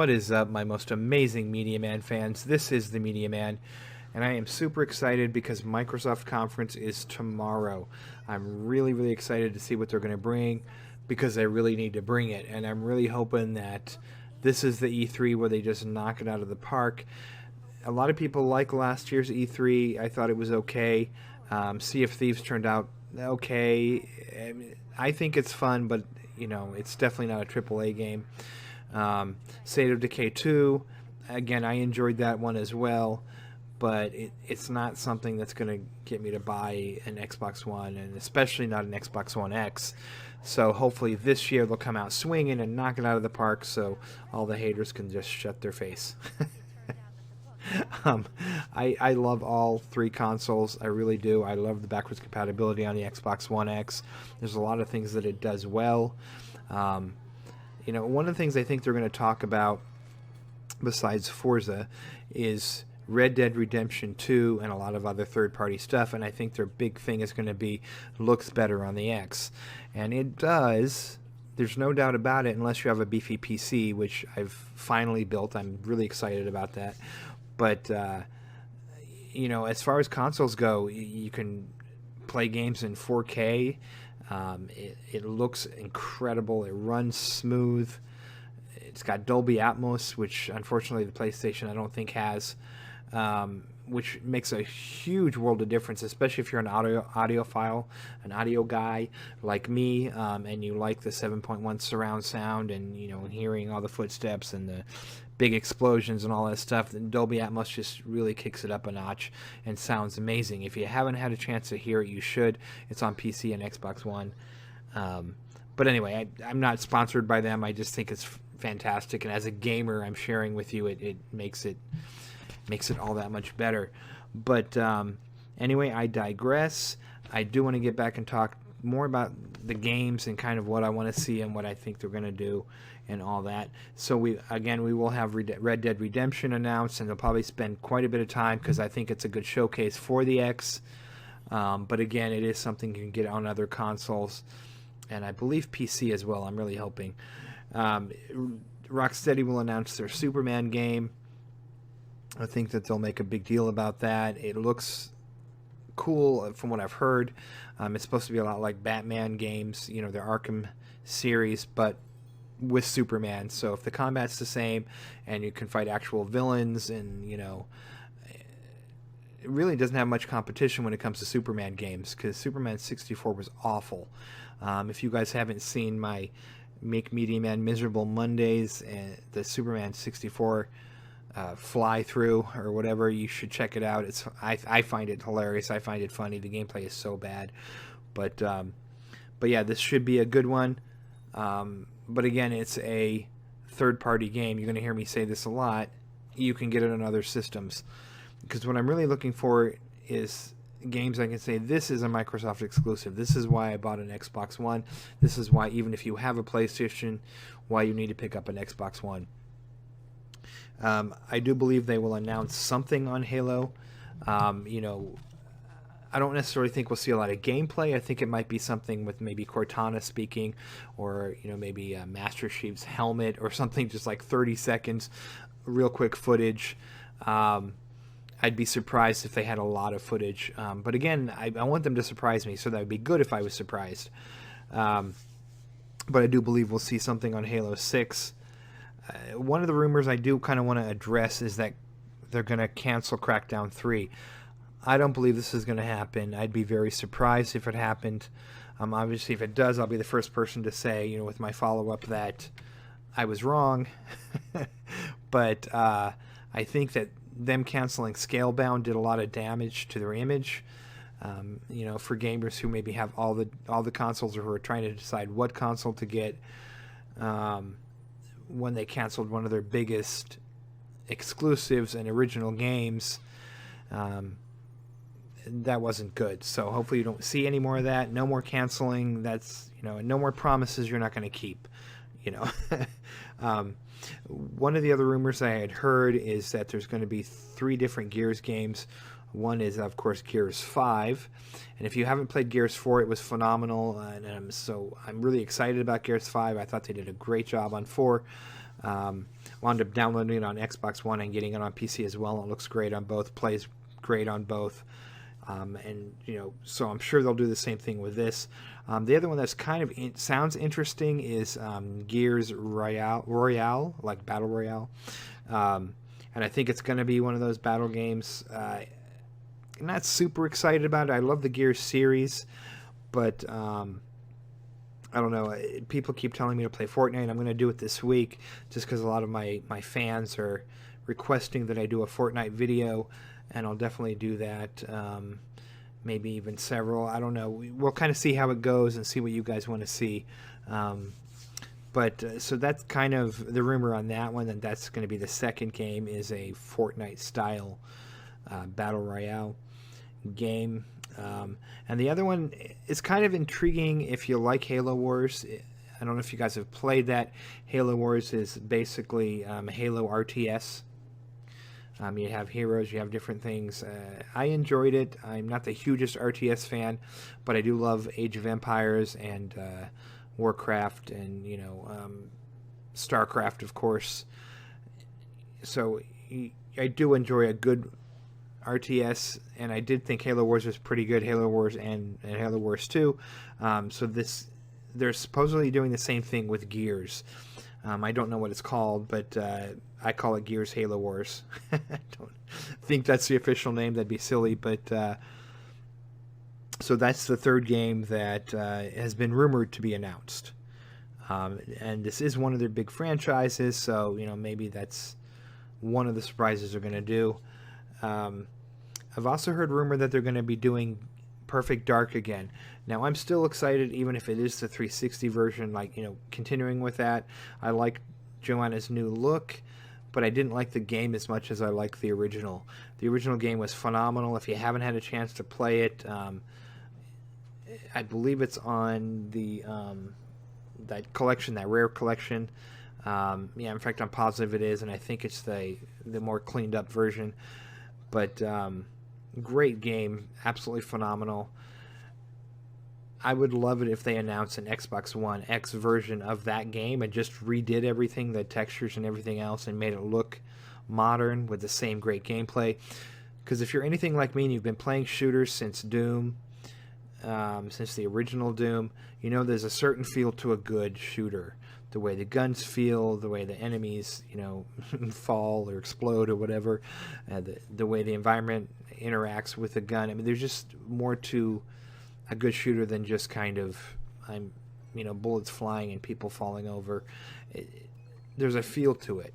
What is up, my most amazing Media Man fans? This is the Media Man, and I am super excited because Microsoft Conference is tomorrow. I'm really excited to see what they're going to bring because they really need to bring it, and I'm really hoping that this is the E3 where they just knock it out of the park. A lot of people like last year's E3. I thought it was okay. Sea of Thieves turned out okay. I think it's fun, but it's definitely not a AAA game. State of Decay 2, again, I enjoyed that one as well, but it's not something that's going to get me to buy an Xbox One, and especially not an Xbox One X. So hopefully this year they'll come out swinging and knock it out of the park so all the haters can just shut their face. I love all three consoles. I really do. I love the backwards compatibility on the Xbox One X. There's a lot of things that it does well. One of the things I think they're going to talk about besides Forza is Red Dead Redemption 2 and a lot of other third-party stuff, and I think their big thing is going to be looks better on the X. And it does. There's no doubt about it unless you have a beefy PC, which I've finally built. I'm really excited about that. But, as far as consoles go, you can play games in 4K. It looks incredible. It runs smooth. It's got Dolby Atmos, which unfortunately the PlayStation I don't think has, which makes a huge world of difference, especially if you're an audiophile, an audio guy like me, and you like the 7.1 surround sound and hearing all the footsteps and the big explosions and all that stuff. Then Dolby Atmos just really kicks it up a notch and sounds amazing. If you haven't had a chance to hear it, you should. It's on PC and Xbox One. But anyway, I'm not sponsored by them. I just think it's fantastic, and as a gamer, I'm sharing with you. It makes it all that much better. But anyway, I digress. I do want to get back and talk more about the games and kind of what I want to see and what I think they're going to do and all that. So we will have Red Dead Redemption announced, and they'll probably spend quite a bit of time because I think it's a good showcase for the X. But again, it is something you can get on other consoles, and I believe PC as well. I'm really hoping. Rocksteady will announce their Superman game. I think that they'll make a big deal about that. It looks cool from what I've heard. It's supposed to be a lot like Batman games, their Arkham series, but with Superman. So if the combat's the same and you can fight actual villains, and it really doesn't have much competition when it comes to Superman games, because Superman 64 was awful. If you guys haven't seen my Make Media Man Miserable Mondays and the Superman 64 fly through or whatever, you should check it out. I find it hilarious. I find it funny. The gameplay is so bad, but yeah, this should be a good one. But again, it's a third-party game. You're going to hear me say this a lot. You can get it on other systems, because what I'm really looking for is games I can say, this is a Microsoft exclusive. This is why I bought an Xbox One. This is why, even if you have a PlayStation, why you need to pick up an Xbox One. I do believe they will announce something on Halo. I don't necessarily think we'll see a lot of gameplay. I think it might be something with maybe Cortana speaking, or maybe Master Chief's helmet or something, just like 30 seconds, real quick footage. I'd be surprised if they had a lot of footage. But again, I want them to surprise me, so that would be good if I was surprised. But I do believe we'll see something on Halo 6. One of the rumors I do kind of want to address is that they're going to cancel Crackdown 3. I don't believe this is going to happen. I'd be very surprised if it happened. Obviously, if it does, I'll be the first person to say, with my follow-up, that I was wrong. But I think that them canceling Scalebound did a lot of damage to their image. For gamers who maybe have all the consoles, or who are trying to decide what console to get. When they canceled one of their biggest exclusives and original games, that wasn't good. So hopefully you don't see any more of that. No more canceling. That's and no more promises you're not going to keep. One of the other rumors I had heard is that there's going to be 3 different Gears games. One is, of course, Gears 5. And if you haven't played Gears 4, it was phenomenal. And so I'm really excited about Gears 5. I thought they did a great job on 4. wound up downloading it on Xbox One and getting it on PC as well. It looks great on both, plays great on both. And, so I'm sure they'll do the same thing with this. The other one that's kind of sounds interesting is Gears Royale, like Battle Royale. And I think it's going to be one of those battle games. I'm not super excited about it. I love the Gears series, but I don't know. People keep telling me to play Fortnite. I'm going to do it this week just because a lot of my fans are requesting that I do a Fortnite video, and I'll definitely do that. Maybe even several. I don't know. We'll kind of see how it goes and see what you guys want to see. So that's kind of the rumor on that one, and that's going to be the second game, is a Fortnite-style Battle Royale game. And the other one is kind of intriguing if you like Halo Wars. I don't know if you guys have played that. Halo Wars is basically Halo RTS. You have heroes, you have different things. I enjoyed it. I'm not the hugest RTS fan, but I do love Age of Empires and Warcraft and, StarCraft, of course. So I do enjoy a good RTS, and I did think Halo Wars was pretty good, Halo Wars and Halo Wars 2. They're supposedly doing the same thing with Gears. I don't know what it's called, but I call it Gears Halo Wars. I don't think that's the official name. That'd be silly, but so that's the third game that has been rumored to be announced. And this is one of their big franchises, so maybe that's one of the surprises they're going to do. I've also heard rumor that they're going to be doing Perfect Dark again. Now, I'm still excited, even if it is the 360 version, continuing with that. I like Joanna's new look, but I didn't like the game as much as I liked the original. The original game was phenomenal. If you haven't had a chance to play it, I believe it's on the that collection, that rare collection. In fact, I'm positive it is, and I think it's the more cleaned up version. But great game, absolutely phenomenal. I would love it if they announced an Xbox One X version of that game and just redid everything, the textures and everything else, and made it look modern with the same great gameplay. Because if you're anything like me and you've been playing shooters since Doom, since the original Doom, there's a certain feel to a good shooter. The way the guns feel, the way the enemies, fall or explode or whatever, the way the environment interacts with the gun. I mean, there's just more to a good shooter than just kind of bullets flying and people falling over. There's a feel to it.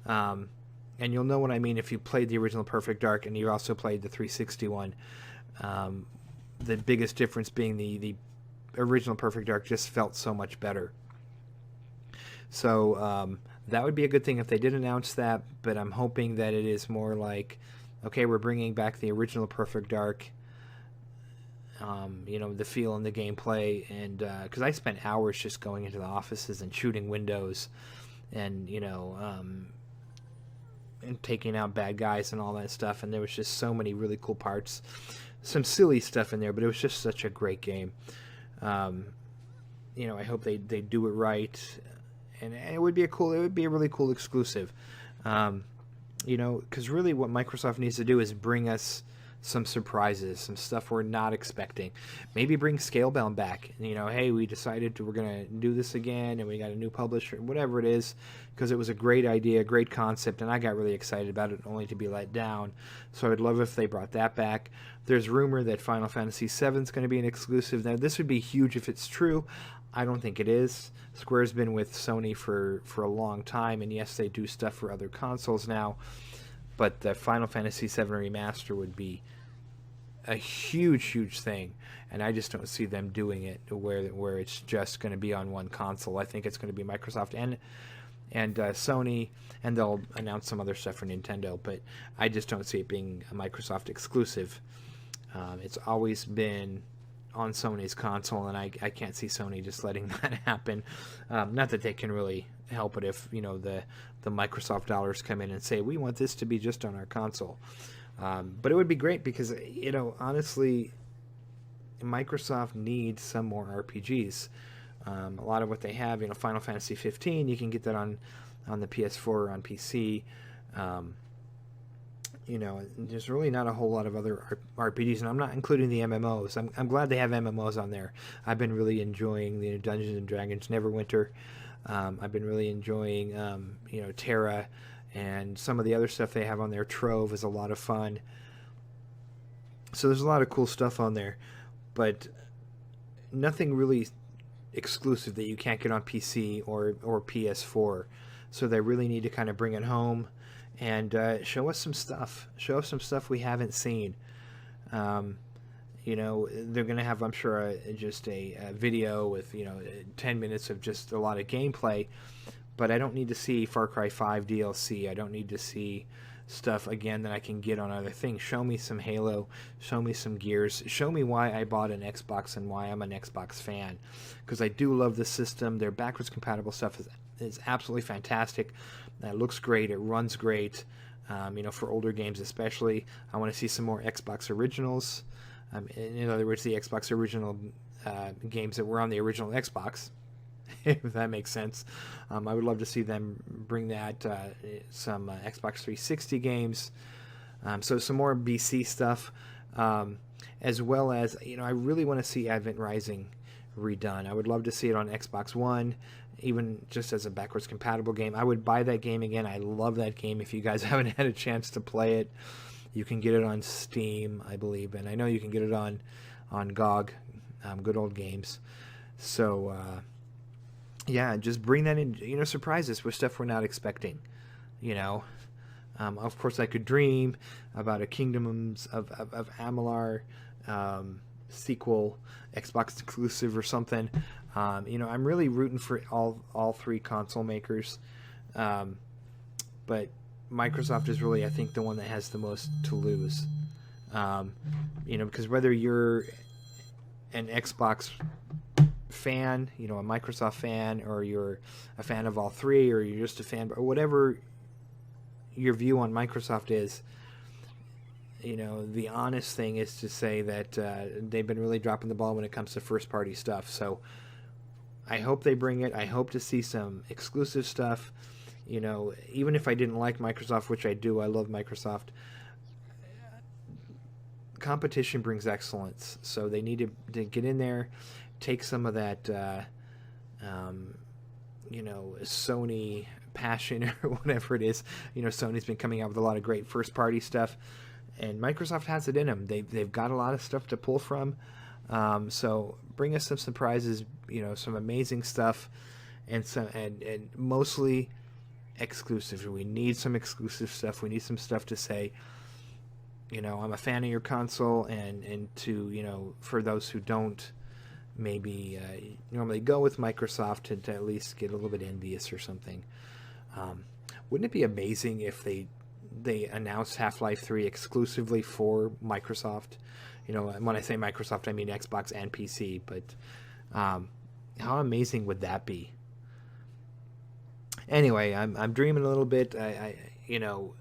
And you'll know what I mean if you played the original Perfect Dark and you also played the 360 one. The biggest difference being the original Perfect Dark just felt so much better. So that would be a good thing if they did announce that, but I'm hoping that it is more like, okay, we're bringing back the original Perfect Dark, the feel and the gameplay, and because I spent hours just going into the offices and shooting windows and, and taking out bad guys and all that stuff, and there was just so many really cool parts. Some silly stuff in there, but it was just such a great game. I hope they do it right. And it would be a really cool exclusive, because really what Microsoft needs to do is bring us some surprises, some stuff we're not expecting. Maybe bring Scalebound back. Hey, we decided we're going to do this again, and we got a new publisher, whatever it is, because it was a great idea, great concept, and I got really excited about it, only to be let down. So I'd love if they brought that back. There's rumor that Final Fantasy VII is going to be an exclusive. Now, this would be huge if it's true. I don't think it is. Square's been with Sony for a long time, and yes, they do stuff for other consoles now, but the Final Fantasy VII Remaster would be a huge thing, and I just don't see them doing it where it's just going to be on one console. I think it's going to be Microsoft and Sony, and they'll announce some other stuff for Nintendo, but I just don't see it being a Microsoft exclusive. It's always been on Sony's console, and I can't see Sony just letting that happen. Not that they can really help it if the Microsoft dollars come in and say, we want this to be just on our console. But it would be great because honestly, Microsoft needs some more RPGs. A lot of what they have, Final Fantasy 15, you can get that on on the PS4 or on PC. You know, there's really not a whole lot of other RPGs, and I'm not including the MMOs. I'm glad they have MMOs on there. I've been really enjoying the Dungeons and Dragons Neverwinter. I've been really enjoying, you know, Terra, and some of the other stuff they have on there. Trove is a lot of fun. So there's a lot of cool stuff on there, but nothing really exclusive that you can't get on PC or PS4. So they really need to kind of bring it home and show us some stuff. Show us some stuff we haven't seen. You know, they're going to have, I'm sure, just a video with, you know, 10 minutes of just a lot of gameplay. But I don't need to see Far Cry 5 DLC. I don't need to see stuff, again, that I can get on other things. Show me some Halo. Show me some Gears. Show me why I bought an Xbox and why I'm an Xbox fan. Because I do love the system. Their backwards compatible stuff is absolutely fantastic. It looks great. It runs great. You know, for older games especially. I want to see some more Xbox originals. In other words, the Xbox original games that were on the original Xbox, if that makes sense. I would love to see them bring that, some Xbox 360 games. So some more BC stuff, as well as, you know, I really want to see Advent Rising redone. I would love to see it on Xbox One, even just as a backwards compatible game. I would buy that game again. I love that game. If you guys haven't had a chance to play it, you can get it on Steam, I believe, and I know you can get it on GOG, Good Old Games. So yeah, just bring that in. You know, surprise us with stuff we're not expecting. You know, of course, I could dream about a Kingdoms of Amalur sequel, Xbox exclusive or something. You know, I'm really rooting for all three console makers, but Microsoft is really, I think, the one that has the most to lose. You know, because whether you're an Xbox fan, you know, a Microsoft fan, or you're a fan of all three, or you're just a fan, or whatever your view on Microsoft is, you know, the honest thing is to say that they've been really dropping the ball when it comes to first-party stuff. So I hope they bring it. I hope to see some exclusive stuff. You know, even if I didn't like Microsoft, which I do, I love Microsoft. Competition brings excellence, so they need to get in there, take some of that, you know, Sony passion or whatever it is. You know, Sony's been coming out with a lot of great first-party stuff, and Microsoft has it in them. They've got a lot of stuff to pull from. So bring us some surprises. You know, some amazing stuff, and mostly exclusive. We need some exclusive stuff. We need some stuff to say, you know, I'm a fan of your console, and to, you know, for those who don't maybe normally go with Microsoft, to at least get a little bit envious or something. Wouldn't it be amazing if they announced Half-Life 3 exclusively for Microsoft? You know, when I say Microsoft, I mean Xbox and PC, but how amazing would that be? Anyway, I'm dreaming a little bit. I you know,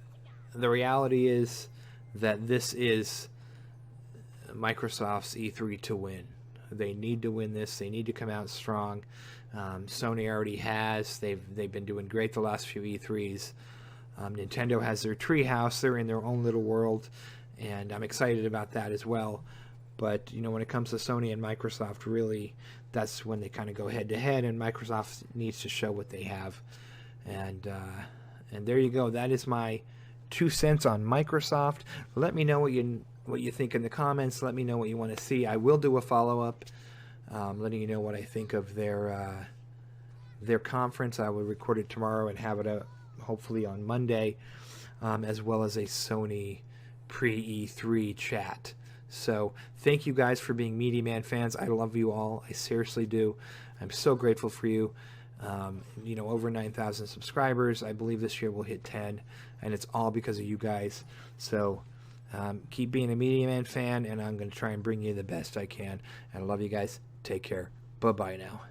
the reality is that this is Microsoft's E3 to win. They need to win this. They need to come out strong. Sony already has. They've been doing great the last few E3s. Nintendo has their treehouse. They're in their own little world, and I'm excited about that as well. But, you know, when it comes to Sony and Microsoft, really, that's when they kind of go head-to-head, and Microsoft needs to show what they have. And there you go. That is my 2 cents on Microsoft. Let me know what you think in the comments. Let me know what you want to see. I will do a follow-up, letting you know what I think of their conference. I will record it tomorrow and have it out hopefully on Monday, as well as a Sony pre-E3 chat. So thank you guys for being Media Man fans. I love you all. I seriously do. I'm so grateful for you. You know, over 9,000 subscribers. I believe this year we'll hit 10, and it's all because of you guys. So keep being a Media Man fan, and I'm going to try and bring you the best I can. And I love you guys. Take care. Bye-bye now.